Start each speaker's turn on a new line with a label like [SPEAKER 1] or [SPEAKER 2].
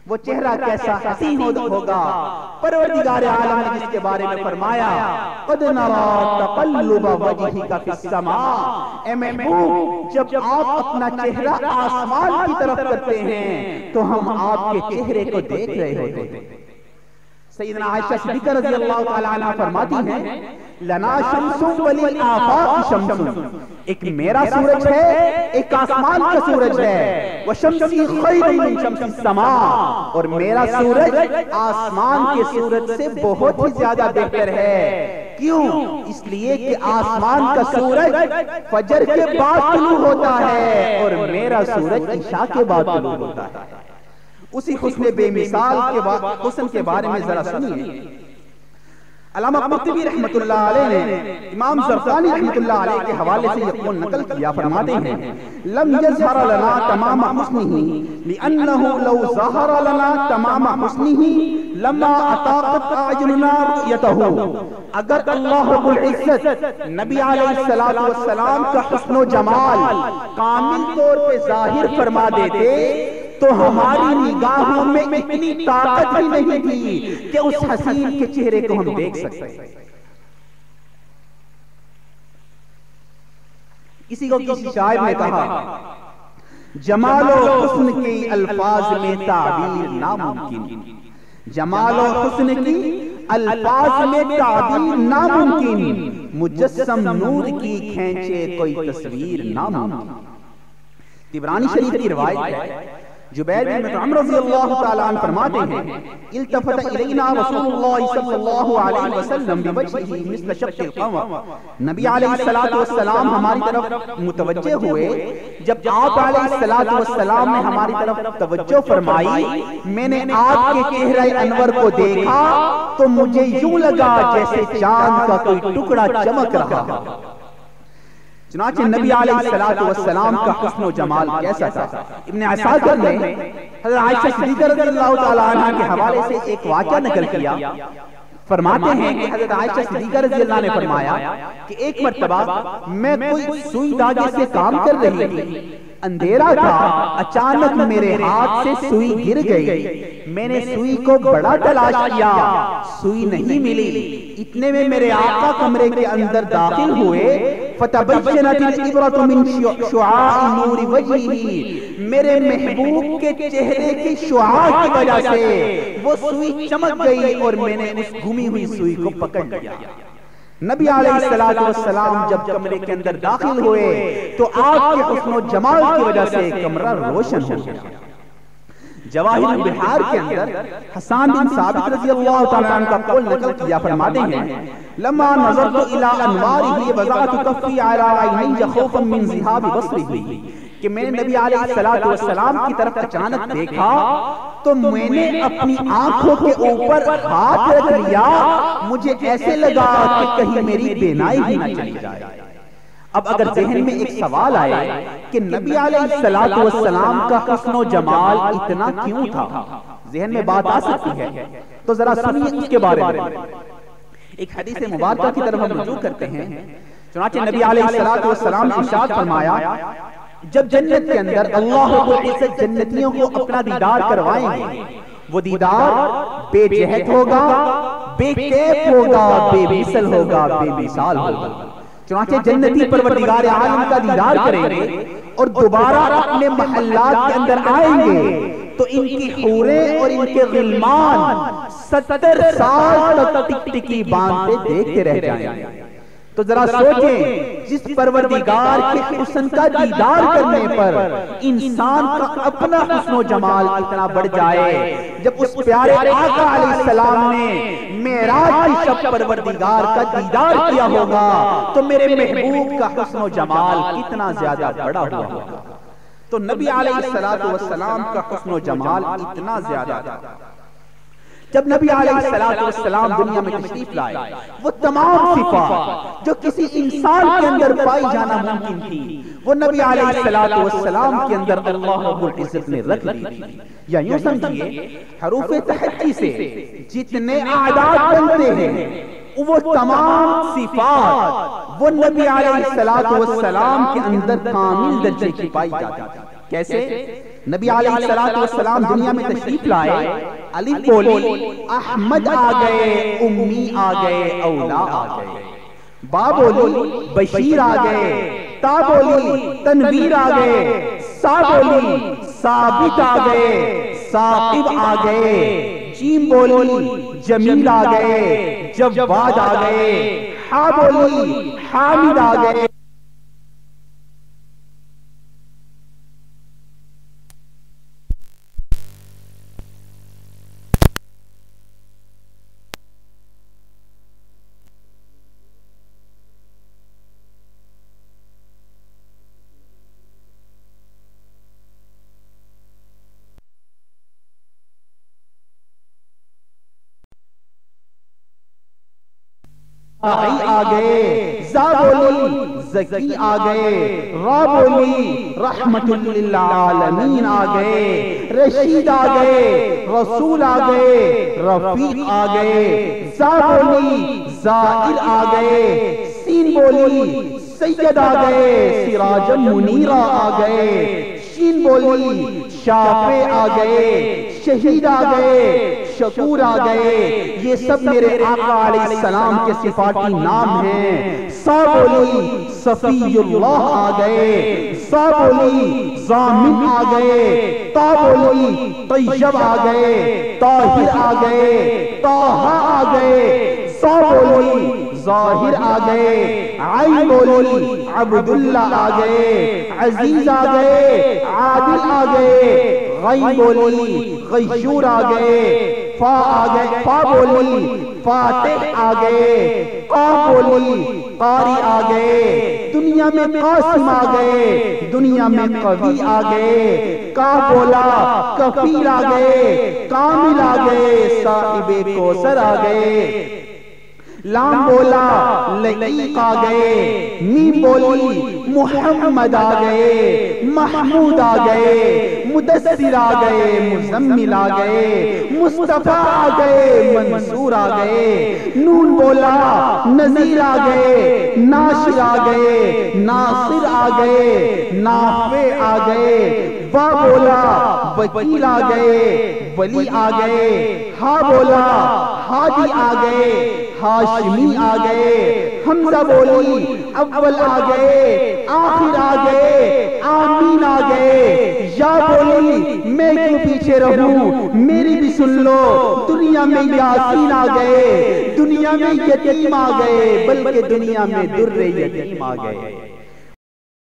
[SPEAKER 1] وہ چہرہ کیسا حسین ہوگا۔ پروردگار عالم نے جس کے بارے میں فرمایا قد نرى تقلب وجهك في السماء، اے محبوب جب آپ اپنا چہرہ آسمان کی طرف کرتے ہیں تو ہم آپ کے چہرے کو دیکھ رہے ہوتے ہیں۔ سیدنا عائشہ صدیقہ رضی اللہ تعالیٰ عنہ فرماتی ہیں لنا شمس وللآفاق شمس، ایک میرا سورج ہے، ایک آسمان کا سورج ہے، وشمسی خیر من شمس السماء، اور میرا سورج آسمان کے سورج سے بہت ہی زیادہ بہتر ہے۔ کیوں؟ اس لیے کہ آسمان کا سورج فجر کے بعد طلوع ہوتا ہے اور میرا سورج عشاء کے بعد طلوع ہوتا ہے۔ اسی حسن بے مثال کے حسن کے بارے میں ذرا سنیے۔ علامہ قرطبی رحمت اللہ علیہ نے امام زرقانی رحمت اللہ علیہ کے حوالے سے یہ قول نقل کیا، فرماتے ہیں لم یظہر لنا تمام حسنہ لأنہ لو ظہر لنا تمام حسنہ لما اطاقت اعیننا رؤیتہ، اگر اللہ رب العزت نبی علیہ السلام کا حسن و جمال کامل طور پہ ظاہر فرما دیتے تو ہماری نگاہوں میں اتنی طاقت ہی نہیں تھی کہ اس حسین کے چہرے کو ہم دیکھ سکتے۔ کسی کو کسی شاعر نے کہا جمال و حسن کی الفاظ میں تعبیر ناممکن، جمال و حسن کی الفاظ میں تعبیر ناممکن، مجسم نور کی کھینچے کوئی تصویر ناممکن۔ طبرانی شریف کی روایت ہے، جبیر بن مطعم رضی اللہ تعالیٰ عنہ فرماتے ہیں التفت الینا رسول اللہ صلی اللہ علیہ وسلم بوجہہ مثل شق القمر، نبی علیہ السلام ہماری طرف متوجہ ہوئے، جب آپ علیہ السلام نے ہماری طرف توجہ فرمائی میں نے آپ کے چہرہ انور کو دیکھا تو مجھے یوں لگا جیسے چاند کا کوئی ٹکڑا چمک رہا۔ چنانچہ نبی علیہ السلام کا حسن و جمال کیسا تھا؟ ابن عساکر نے حضرت عائشہ صدیقہ رضی اللہ تعالیٰ عنہ کے حوالے سے ایک واقعہ نقل کیا، فرماتے ہیں کہ حضرت عائشہ صدیقہ رضی اللہ نے فرمایا کہ ایک مرتبہ میں کوئی سوئی دھاگے سے کام کر رہی تھی، اندھیرا تھا، اچانک میرے ہاتھ سے سوئی گر گئی، میں نے سوئی کو بڑا تلاش کیا، سوئی نہیں ملی، اتنے میں میرے آقا کمرے کے اندر داخل ہوئے، فتبینت العبرۃ من شعاع نور وجہہ، میرے محبوب کے چہرے کی شعاع کی وجہ سے وہ سوئی چمک گئی اور میں نے اس گمی ہوئی سوئی کو پکڑ لیا۔ نبی علیہ السلام جب کمرے کے اندر داخل ہوئے تو آپ کے حسن و جمال کی وجہ سے کمرہ روشن ہو گیا۔ جواہر البحار کے اندر حسان بن ثابت رضی اللہ تعالیٰ عنہ کا قول نقل کیا، فرماتے ہیں لما نظرت الى انوارہ وضعت کفی علی عینی خوفا من ذہاب بصرہ، کہ میں نے نبی علیہ السلام کی طرف اچانک دیکھا تو میں نے اپنی آنکھوں کے اوپر ہاتھ رکھ لیا، مجھے ایسے لگا کہ کہیں میری بینائی ہی نہ چلی جائے۔ اب اگر ذہن میں ایک سوال آئے کہ نبی علیہ السلام کا حسن و جمال اتنا کیوں تھا، ذہن میں بات آ سکتی ہے، تو ذرا سنیے اس کے بارے میں۔ ایک حدیث مبارکہ کی طرف ہم رجوع کرتے ہیں، چنانچہ نبی علیہ السلام نے ارشاد فرمایا جب جنت کے اندر اللہ رب العزت جنتیوں کو اپنا دیدار کروائیں گے، وہ دیدار بے جہت ہوگا، بے کیف ہوگا، بے مثل ہوگا، بے مثال ہوگا۔ چنانچہ جنتی پروردگار عالم کا دیدار کریں گے اور دوبارہ اپنے محلات کے اندر آئیں گے تو ان کی حوریں اور ان کے غلمان 70 سال تک ٹک ٹکی باندھتے دیکھتے رہ جائیں گے۔ تو ذرا سوچیں جس پروردگار کے حسن کا دیدار کرنے پر انسان کا اپنا حسن و جمال اتنا بڑھ جائے، جب اس پیارے آقا علیہ السلام نے معراج کی شب پروردگار کا دیدار کیا ہوگا تو میرے محبوب کا حسن و جمال کتنا زیادہ بڑا ہوا ہوگا۔ تو نبی علیہ السلام کا حسن و جمال اتنا زیادہ تھا۔ جب نبی علیہ السلام دنیا میں تشریف لائے، وہ تمام صفات جو کسی انسان کے اندر پائی جانا ممکن تھی وہ نبی علیہ السلام کے اندر اللہ رب العزت نے رکھ لی تھی۔ یا یوں سمجھیے حروف تہجی سے جتنے اعداد بنتے ہیں وہ تمام صفات وہ نبی علیہ السلام کے اندر کامل درجے کی پائی جاتی تھی۔ کیسے؟ نبی علیہ السلام دنیا میں تشریف لائے، الف بولی احمد آ گئے، امی آ گئے، اولا آ گئے، با بولی بشیر آ گئے، تا بولی تنویر آ گئے، سا بولی ثابت آ گئے، ثاقب آ گئے، جیم بولی جمیل آ گئے، جواد آ گئے، ہا بولی حامد آ گئے۔ آ گئے، زا بولی زکی آ گئے، را بولی رحمت للعالمین آ گئے، رشید آ گئے، رسول آ گئے، رفیق آ گئے، زا بولی زائر آ گئے، سین بولی سید آ گئے، سراج منیرہ آ گئے، شین بولی شافع آ گئے، شہید آ گئے، شکور آ گئے۔ یہ سب میرے آقا علیہ السلام کے صفاتی نام ہیں۔ سا بولی صفی اللہ آ گئے، سا بولی ضامن آ گئے، تا بولی طیب آ گئے، طاہر آ گئے، طٰہٰ آ گئے، سا بولی ظاہر آ گئے، عین بولی عبداللہ آ گئے، عزیز آ گئے، عادل آ گئے، غین بولی غیور آ گئے، فا آ گئے، فا بولی فاتح آ گئے، قاف بولی قاری آ گئے، دنیا میں قاسم آ گئے، دنیا میں قوی آ گئے، کا بولا کفیل آ گئے، کامل آ گئے، صاحب کوثر آ گئے، لام بولا لقیق آ گئے، میم بولی محمد آ گئے، محمود آ گئے، مدثر آ گئے، مزمل آ گئے، مصطفیٰ آ گئے، منصور آ گئے، نون بولا نذیر آ گئے، ناشر آ گئے، ناصر آ گئے، نافع آ گئے، وا بولا وکیل آ گئے، ولی آ گئے، ہا بولا ہادی آ گئے، ہاشمی آ گئے، حمزہ بولی اول آ گئے، آخر آ گئے، آمین آ گئے، یا بولی میں کیوں پیچھے رہوں، میری بھی سن لو، دنیا میں یاسین آ گئے، دنیا میں یتیم آ گئے، بلکہ دنیا میں در یتیم آ گئے۔